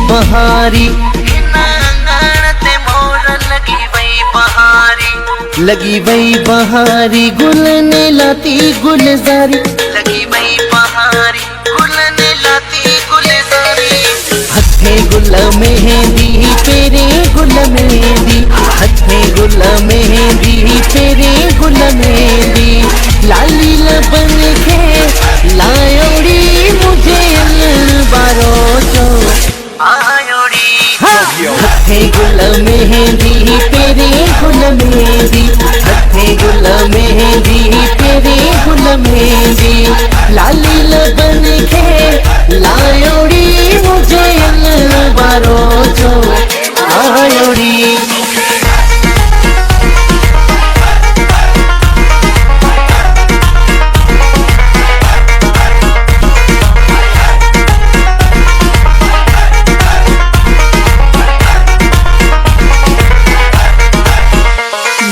बहारी, लगी वही बहारी, गुल ने लाती गुलजारी, लगी वही बहारी, गुल ने लाती गुलजारी। हथे गुल मेहंदी तेरे गुल मेहंदी, हथे गुल मेहंदी तेरे गुल मेहंदी, लाली लबन के लायोड़ी मुझे बारो जो आयोड़ी। हथे गुल मेहंदी तेरे गुल मेहंदी, हथे गुल मेहंदी तेरे गुल मेहंदी, लाली लबन के लायोड़ी मुझे बारो जो आयोड़ी।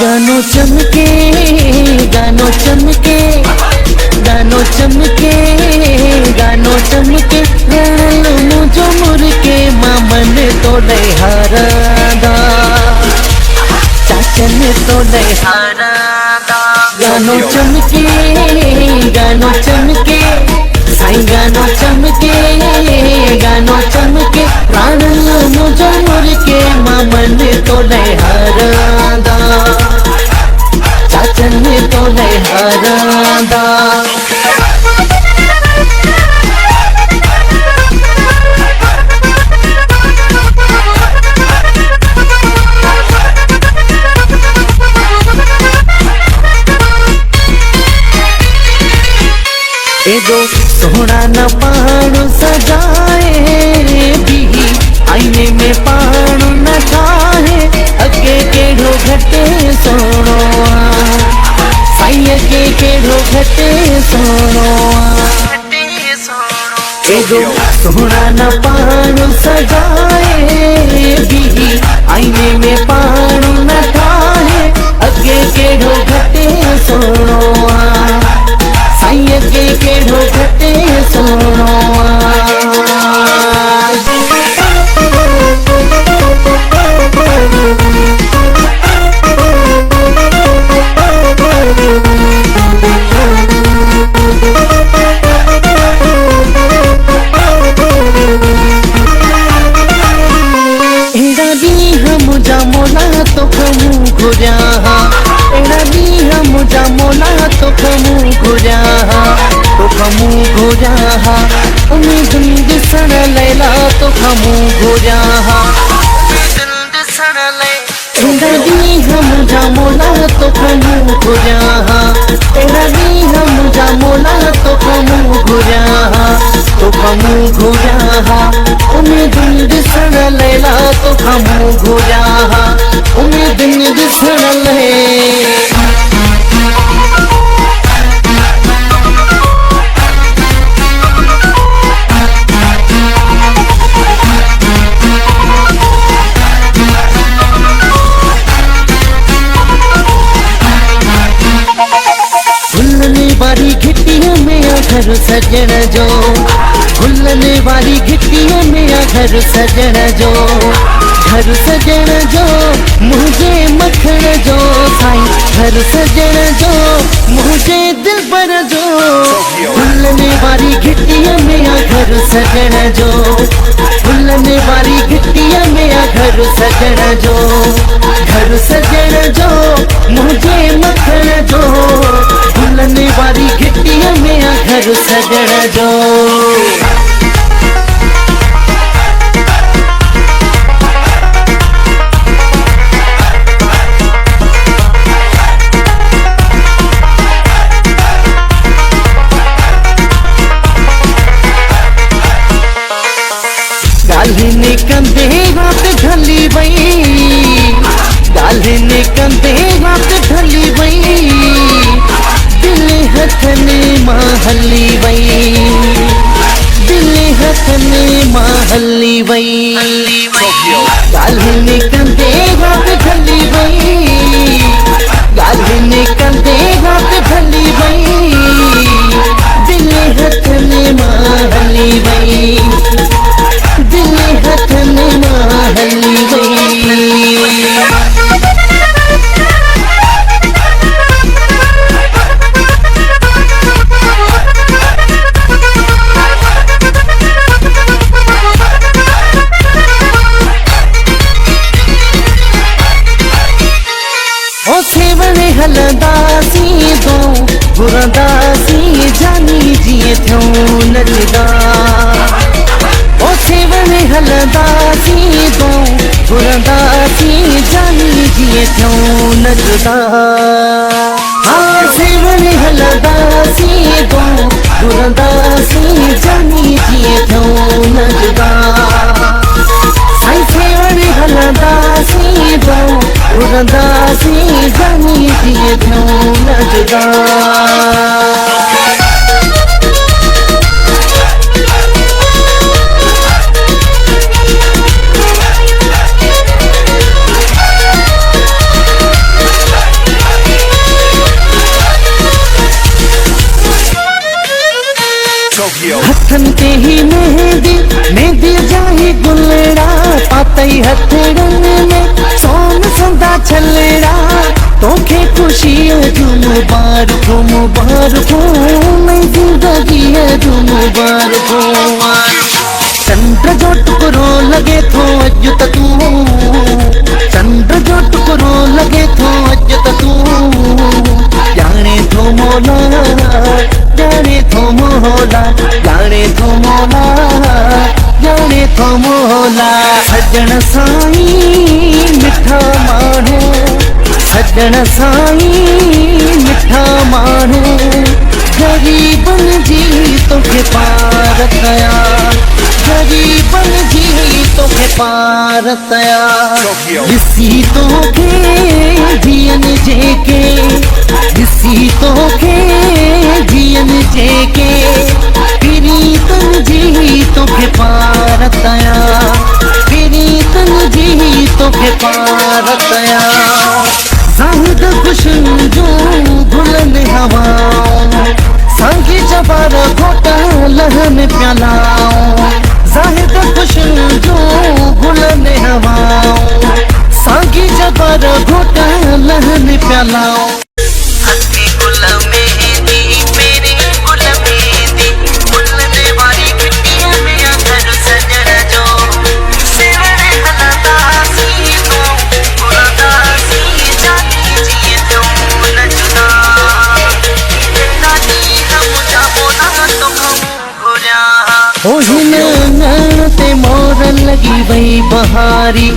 गानो चमके, गानो चमके, गानो चमके, गानो चमके, गानो मुझो मुरके मामन तो हारादा, चाचन तो हारादा। गानो चमके, गानो चमके, साईं गानो चमके, गानो चमके, प्राणन मुझो मुरके मामन तो हारादा, चाचन तो हारादा। एगो सोना न पाणु सजाए भी, आईने में पाणु न ठाहे, अगे केड़ो घटे सोनो, साईं अगे केड़ो घटे सोनो। एगो सोना न पाणु सजाए भी, आईने में पाणु न ठाहे, अगे केड़ो घटे सोनो, साईं अगे केड़ो घटे सोनो। एड़ा दी हम जामोला तो खमू घुरिया, एड़ा दी हम जामोला तो खमू घुरिया, तो खमू घुरिया, उम्मीद दिसण लैला तो खमू घुरिया, एड़ा दी हम जामोला तो खमू घुरिया, एड़ा दी हम जामोला तो खमू घुरिया, तो खमू घुरिया, उम्मीद दिसण लैला तो खमू घुरिया, उम्मीद दिसण लैला। वाली घिट्टियों में घर सजन जो, भुलने वाली घिट्टियों में घर सजन जो, घर सजन जो मुझे मखन जो, साईं घर सजन जो मुझे दिल पर जो, भुलने वाली घिट्टियों में घर सजन जो, भुलने वाली घिट्टियों में घर सजन जो, घर सजन जो मुझे मखन जो, भुलने वाली घिट्टियों में घर सजन जो। गालिने कंधे रात ढली वई, गालिने कंधे रात ढली वई, दिल हथने मां हली वई, दिल हथने मां हली वई, गालिने कंधे रात ढली वई, गालिने कंधे रात ढली वई, दिल हथने मां हली वई, दिल हथने घुरंदासी जानी जिए थो नचदा ओ सेवन हलंदासी दो घुरंदासी जानी जिए थो नचदा हाँ सेवन हलंदासी दो घुरंदासी जानी जिए थो नचदा साईं सेवन हलंदासी दो घुरंदासी जानी जिए थो नचदा हथन ते ही मेहंदी मेहंदी जाही गुलड़ा पातई हथड़न में सोन संदा छलड़ा तोखे खुशी जो मुबारक हो नई जिंदगी है जो मुबारक हो चंद्र जो टुकड़ो लगे थो अज त तू चंद्र जो टुकड़ो लगे थो अज त तू जाने थो मोला जाने थो मोला जाने थो मोला जाने थो मोला सजन साईं मिठा माण्हू सजन साईं मिठा माण्हू गरीबन जी तोखे पार कया गरीबन जी तोखे पार कया ॾिसी तोखे जियन जेके ॾिसी तोखे जियन जेके प्रीतन जी तोखे पार कया प्रीतन जी तोखे पार कया ज़ाहिद खुशबू जो गुलन हवाऊं सांगी जबर घोटा लहन प्यालाऊं ज़ाहिद खुशबू जो गुलन हवाऊं सांगी जबर घोटा लहन प्यालाऊं हंसी गुल मेहंदी मेरे गुल मेहंदी गुलने वाली घटिया में घर सजन जो सेवन हलंदासी दो घुरंदासी जानी जिए थो नचदा नानी हम जाबो ना तो हम घुरिया ओ हिन नैन ते मोर लगी वई बहारी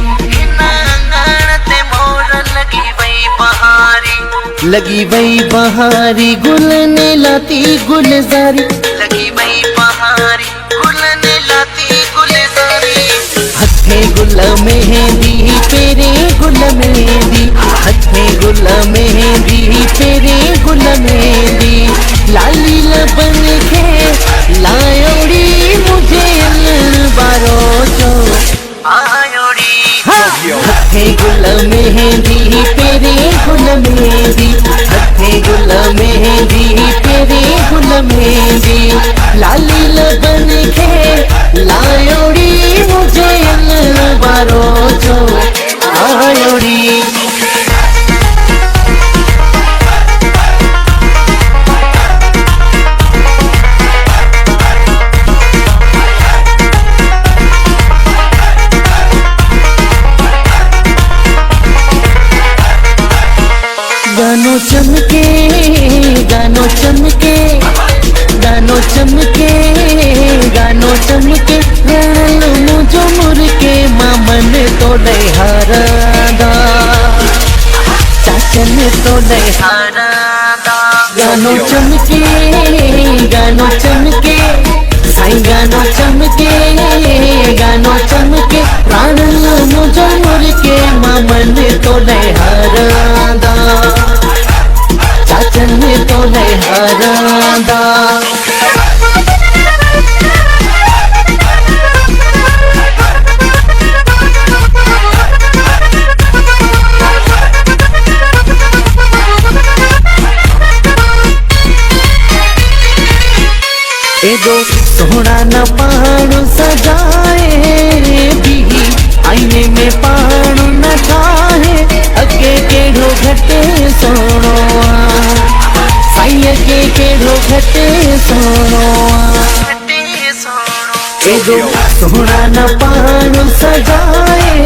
लगी वई बहारी गुल ने लाती गुलजारी लगी वही बहारी गुलने लाती गुलजारी हथे गुल मेहंदी तेरे गुल मेहंदी हथे गुल मेहंदी तेरे गुल मेहंदी लाली लबन के लायोड़ी मुझे बारो जो आयोड़ी हथे गुल मेहंदी तेरे गुल मेहंदी हथे गुल मेहंदी तेरे गुल मेहंदी लाली लबन के लायोड़ी मुझे बारो जो आयोड़ी गानो चमके गानो चमके गानो चमके गानो चमके रण मुझो मुरके मामन तो हारादा चाचन तो हरादा गानो चमके साईं गानो चमके प्राण मुझो मुरके मामन तो हारादा चाचन तो हारादा एगो सोहना न पाण सजाए भी आईने में पाण न ठाहे अगे केड़ो घटे सोनो साईं अगे केड़ो घटे सोनो एगो सोहना न पाण सजाए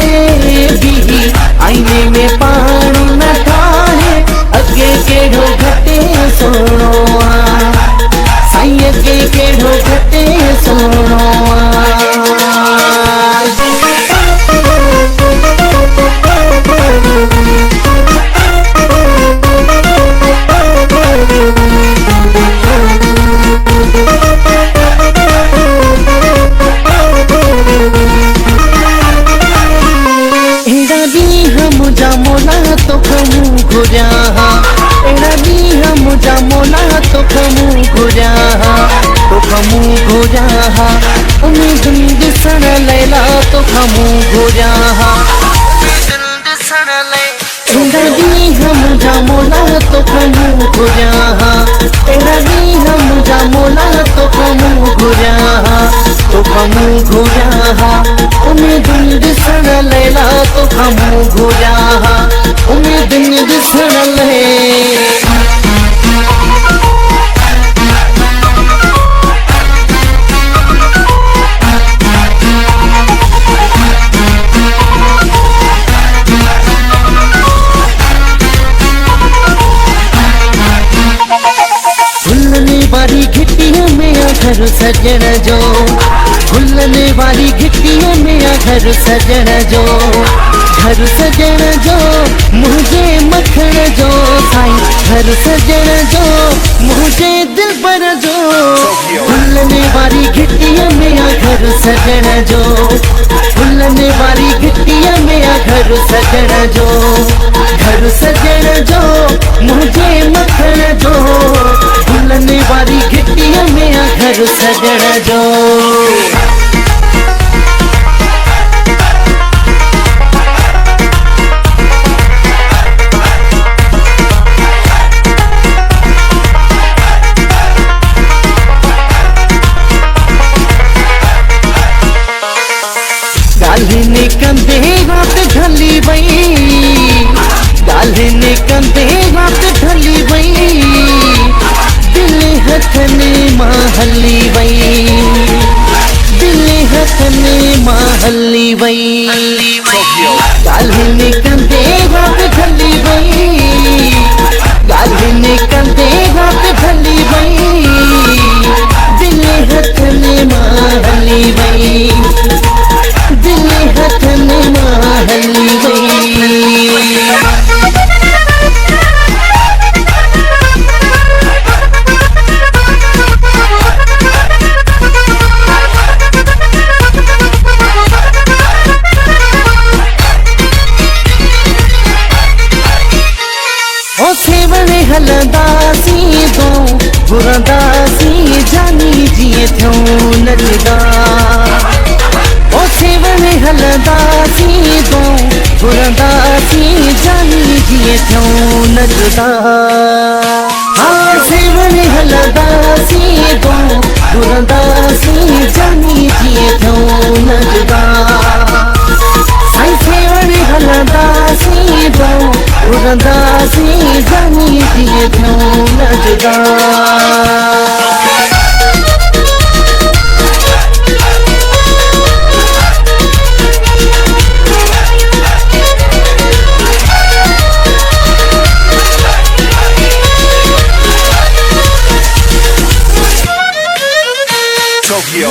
भी आईने में पाण न ठाहे अगे केड़ो घटे सोनो ॾींहं मुंहिंजा मोला तोखां मूं घुरिया अहिड़ा ॾींहं मुंहिंजा मोला तोखां मूं घुरिया तोखां मूं घुरिया उम्मीदुनि ॾिसण लैला तोखां मूं घुरिया दिल ॾिसण लाइ अहिड़ा ॾींहं मुंहिंजा मोला तोखां मूं घुरिया अहिड़ा ॾींहं मुंहिंजा मोला तोखां मूं घुरिया तोखां मूं घुरिया उम्मीदुनि ॾिसण लैला तोखां मूं घुरिया उम्मीदुनि ॾिसण लाइ खुलने वाली घिटियों में घर सजण जो खुलने वाली घिटियों में घर सजण जो मुझे मखण जो साईं घर सजण जो मुझे दिलबर जो खुलने वाली घिटियों में घर सजण जो खुलने वाली घिटियों में घर सजण जो मुझे मखण जो खुलने वाली घिटियों में घर सजण जो ॻाल्हियुनि कंदे रात ढली वई ॻाल्हियुनि कंदे रात ढली वई दिल हथनि मां हली वई दिल हथनि मां हली वई ॻाल्हियुनि कंदे रात ढली वई ॻाल्हियुनि कंदे रात ढली वई दिल हथनि मां हली वई दिल हथनि मां हली वई ओ सेवणे हलंदासीं तो घुरंदासीं जानी जीअं थियूं नचदा ओ सेवणे हलंदासीं तो घुरंदासीं जानी जीअं थियूं नचदा हाँ सेवणे हलंदासीं तो घुरंदासीं जानी जीअं थियूं नचदा साईं सेवणे हलंदासीं तो घुरंदासीं जानी जीअं थियूं नचदा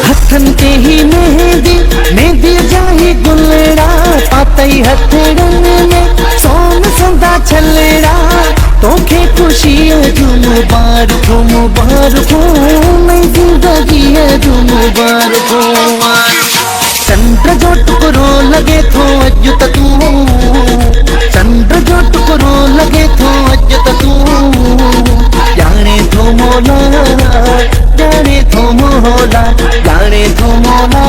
हथन ते ही मेहंदी जाही गुलड़ा पातई हथड़न में सोन संदा छलड़ा तोखे खुशी जो मुबारक नई जिंदगी जो मुबारक चंद्र जो टुकड़ो लगे थो अज त तू चंद्र जो टुकड़ो लगे थो अज त तू जाने थो मोला जाने थो मोला जाने थो मोला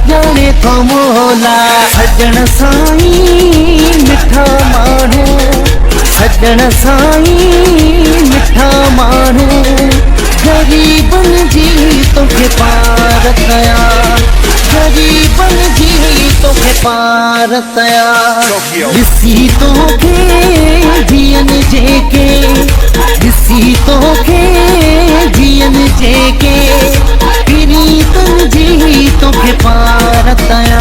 जाने थो मोला सजण साईं मिठा माण्हू सजण साईं मिठा माण्हू गरीबन जी तोखे पार कया गरीबन जी तोखे पार कया ॾिसी तोखे जियन जेके ॾिसी तोखे जियन जेके प्रीतन जी तोखे पार कया